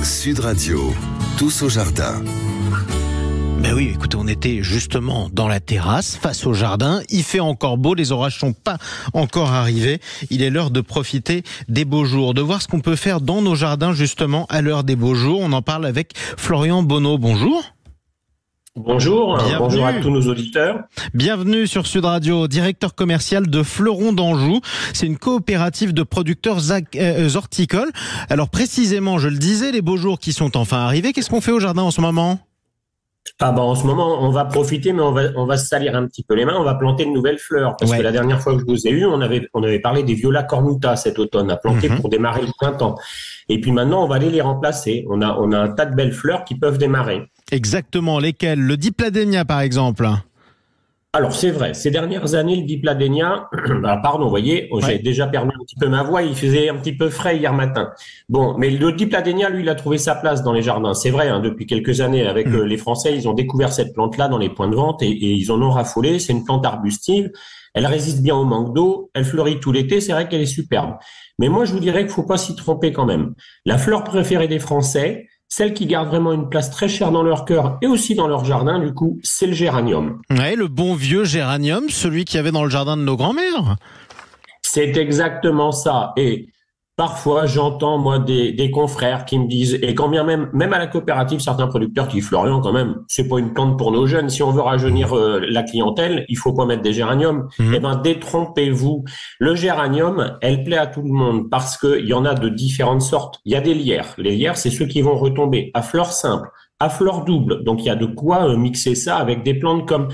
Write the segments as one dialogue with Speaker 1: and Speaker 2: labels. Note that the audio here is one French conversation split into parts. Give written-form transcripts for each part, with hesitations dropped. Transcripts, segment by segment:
Speaker 1: Sud Radio, tous au jardin.
Speaker 2: Ben oui, écoutez, on était justement dans la terrasse, face au jardin. Il fait encore beau, les orages sont pas encore arrivés. Il est l'heure de profiter des beaux jours, de voir ce qu'on peut faire dans nos jardins justement à l'heure des beaux jours. On en parle avec Florian Bonneau. Bonjour.
Speaker 3: Bonjour,
Speaker 2: Bienvenue.
Speaker 3: Bonjour à tous nos auditeurs.
Speaker 2: Bienvenue sur Sud Radio, directeur commercial de Fleuron d'Anjou. C'est une coopérative de producteurs horticoles. Alors précisément, je le disais, les beaux jours qui sont enfin arrivés. Qu'est-ce qu'on fait au jardin en ce moment ?
Speaker 3: En ce moment, on va profiter, mais on va se salir un petit peu les mains. On va planter de nouvelles fleurs. Parce que la dernière fois que je vous ai eu, on avait parlé des viola cornuta cet automne, à planter pour démarrer le printemps. Et puis maintenant, on va aller les remplacer. On a un tas de belles fleurs qui peuvent démarrer. Exactement.
Speaker 2: Lesquelles ? Le dipladénia, par exemple.
Speaker 3: Alors, c'est vrai. Ces dernières années, le dipladénia, vous voyez, j'ai déjà perdu un petit peu ma voix. Il faisait un petit peu frais hier matin. Bon, mais le dipladénia, lui, il a trouvé sa place dans les jardins. C'est vrai, depuis quelques années, avec les Français, ils ont découvert cette plante-là dans les points de vente et ils en ont raffolé. C'est une plante arbustive. Elle résiste bien au manque d'eau. Elle fleurit tout l'été. C'est vrai qu'elle est superbe. Mais moi, je vous dirais qu'il faut pas s'y tromper quand même. La fleur préférée des Français, celle qui garde vraiment une place très chère dans leur cœur et aussi dans leur jardin, du coup, c'est le géranium.
Speaker 2: Ouais, le bon vieux géranium, celui qu'il y avait dans le jardin de nos grands-mères.
Speaker 3: C'est exactement ça. Et parfois, j'entends, moi, des confrères qui me disent, et quand bien même à la coopérative, certains producteurs qui disent, Florian, quand même, c'est pas une plante pour nos jeunes. Si on veut rajeunir la clientèle, il faut pas mettre des géraniums. Eh ben, détrompez-vous. Le géranium, elle plaît à tout le monde parce qu'il y en a de différentes sortes. Il y a des lierres. Les lierres, c'est ceux qui vont retomber à fleurs simples, à fleurs doubles. Donc, il y a de quoi mixer ça avec des plantes comme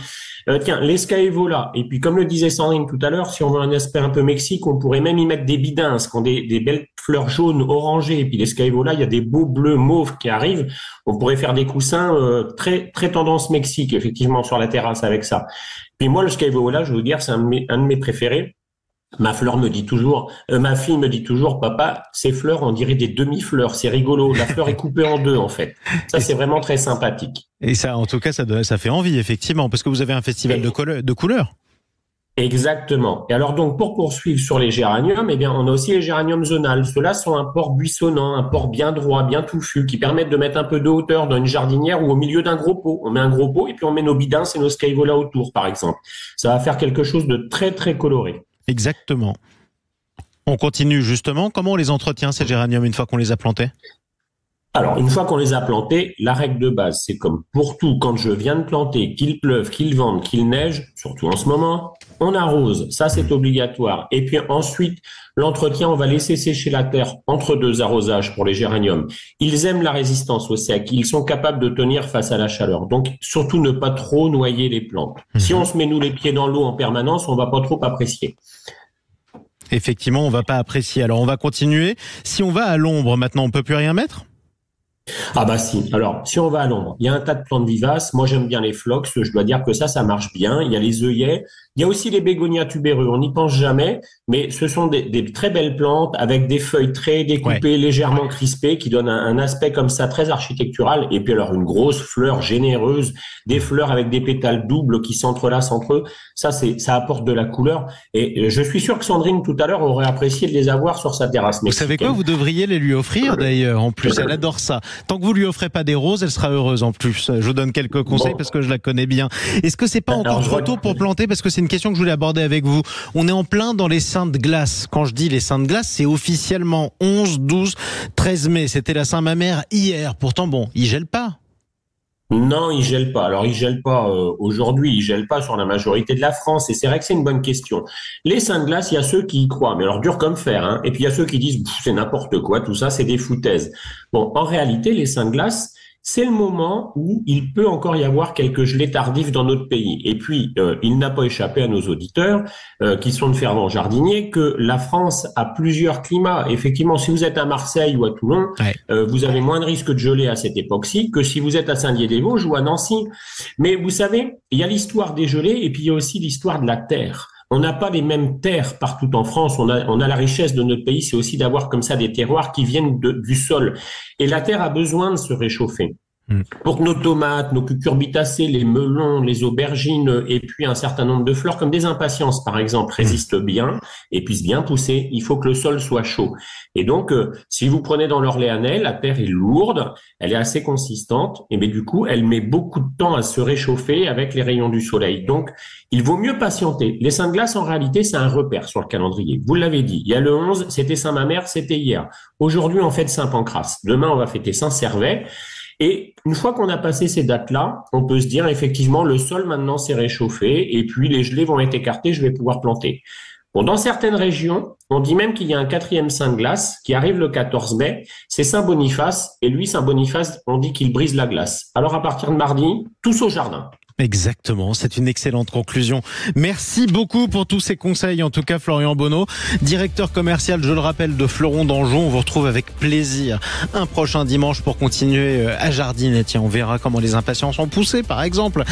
Speaker 3: l'escaevola. Et puis, comme le disait Sandrine tout à l'heure, si on veut un aspect un peu Mexique, on pourrait même y mettre des bidins, qui ont des belles fleurs jaunes, orangées. Et puis, l'escaevola, il y a des beaux bleus mauves qui arrivent. On pourrait faire des coussins très très tendance Mexique, effectivement, sur la terrasse avec ça. Puis moi, le l'escaevola, je veux dire, c'est un de mes préférés. Ma fille me dit toujours, papa, ces fleurs, on dirait des demi-fleurs. C'est rigolo. La fleur est coupée en deux, en fait. Ça, c'est vraiment très sympathique.
Speaker 2: Et ça, en tout cas, ça fait envie, effectivement, parce que vous avez un festival de couleurs.
Speaker 3: Exactement. Et alors donc, pour poursuivre sur les géraniums, eh bien, on a aussi les géraniums zonales. Ceux-là sont un port buissonnant, un port bien droit, bien touffu, qui permettent de mettre un peu de hauteur dans une jardinière ou au milieu d'un gros pot. On met un gros pot et puis on met nos bidins et nos scaevola autour, par exemple. Ça va faire quelque chose de très, très coloré.
Speaker 2: Exactement. On continue justement. Comment on les entretient, ces géraniums, une fois qu'on les a plantés ?
Speaker 3: Alors, une fois qu'on les a plantés, la règle de base, c'est comme pour tout, quand je viens de planter, qu'il pleuve, qu'il vente, qu'il neige, surtout en ce moment, on arrose. Ça, c'est obligatoire. Et puis ensuite, l'entretien, on va laisser sécher la terre entre deux arrosages pour les géraniums. Ils aiment la résistance au sec. Ils sont capables de tenir face à la chaleur. Donc, surtout ne pas trop noyer les plantes. Si on se met, nous, les pieds dans l'eau en permanence, on va pas trop apprécier.
Speaker 2: Effectivement, on va pas apprécier. Alors, on va continuer. Si on va à l'ombre, maintenant, on peut plus rien mettre ?
Speaker 3: Ah bah si. Alors, si on va à l'ombre, il y a un tas de plantes vivaces. Moi, j'aime bien les phlox. Je dois dire que ça marche bien. Il y a les œillets. Il y a aussi les bégonias tubéreux. On n'y pense jamais, mais ce sont des très belles plantes avec des feuilles très découpées, légèrement crispées, qui donnent un aspect comme ça très architectural. Et puis alors, une grosse fleur généreuse, des fleurs avec des pétales doubles qui s'entrelacent entre eux. Ça apporte de la couleur. Et je suis sûr que Sandrine, tout à l'heure, aurait apprécié de les avoir sur sa terrasse mexicaine.
Speaker 2: Vous savez quoi ? Vous devriez les lui offrir, d'ailleurs. En plus, elle adore ça. Tant que vous lui offrez pas des roses, elle sera heureuse en plus. Je vous donne quelques conseils parce que je la connais bien. Est-ce que c'est pas encore trop tôt pour planter ? Parce que c'est une question que je voulais aborder avec vous. On est en plein dans les Saintes Glaces. Quand je dis les Saintes Glaces, c'est officiellement 11, 12, 13 mai. C'était la Saint-Mamère hier. Pourtant, bon, il gèle pas.
Speaker 3: Non, il gèle pas. Alors, il gèle pas aujourd'hui, il gèle pas sur la majorité de la France. Et c'est vrai que c'est une bonne question. Les Saintes Glaces, il y a ceux qui y croient, mais alors dur comme fer. Hein. Et puis il y a ceux qui disent c'est n'importe quoi, tout ça, c'est des foutaises. Bon, en réalité, les Saintes Glaces, c'est le moment où il peut encore y avoir quelques gelées tardives dans notre pays. Et puis, il n'a pas échappé à nos auditeurs, qui sont de fervents jardiniers, que la France a plusieurs climats. Effectivement, si vous êtes à Marseille ou à Toulon, vous avez moins de risques de gelée à cette époque-ci que si vous êtes à Saint-Dié-des-Vosges ou à Nancy. Mais vous savez, il y a l'histoire des gelées et puis il y a aussi l'histoire de la terre. On n'a pas les mêmes terres partout en France. On a la richesse de notre pays, c'est aussi d'avoir comme ça des terroirs qui viennent du sol. Et la terre a besoin de se réchauffer. Pour que nos tomates, nos cucurbitacées, les melons, les aubergines et puis un certain nombre de fleurs, comme des impatiences par exemple, résistent bien et puissent bien pousser, il faut que le sol soit chaud. Et donc, si vous prenez dans l'Orléanais, la terre est lourde, elle est assez consistante, et bien du coup, elle met beaucoup de temps à se réchauffer avec les rayons du soleil. Donc, il vaut mieux patienter. Les Saints de glace, en réalité, c'est un repère sur le calendrier. Vous l'avez dit, il y a le 11, c'était Saint-Mamère, c'était hier. Aujourd'hui, on fête Saint-Pancrace. Demain, on va fêter Saint-Servais. Et une fois qu'on a passé ces dates-là, on peut se dire effectivement le sol maintenant s'est réchauffé et puis les gelées vont être écartées, je vais pouvoir planter. Bon, dans certaines régions, on dit même qu'il y a un 4e saint de glace qui arrive le 14 mai, c'est Saint Boniface, et lui, Saint Boniface, on dit qu'il brise la glace. Alors à partir de mardi, tous au jardin.
Speaker 2: Exactement, c'est une excellente conclusion. Merci beaucoup pour tous ces conseils, en tout cas Florian Bonneau, directeur commercial, je le rappelle, de Fleuron d'Anjou. On vous retrouve avec plaisir un prochain dimanche pour continuer à jardiner. Tiens, on verra comment les impatiences ont poussé, par exemple.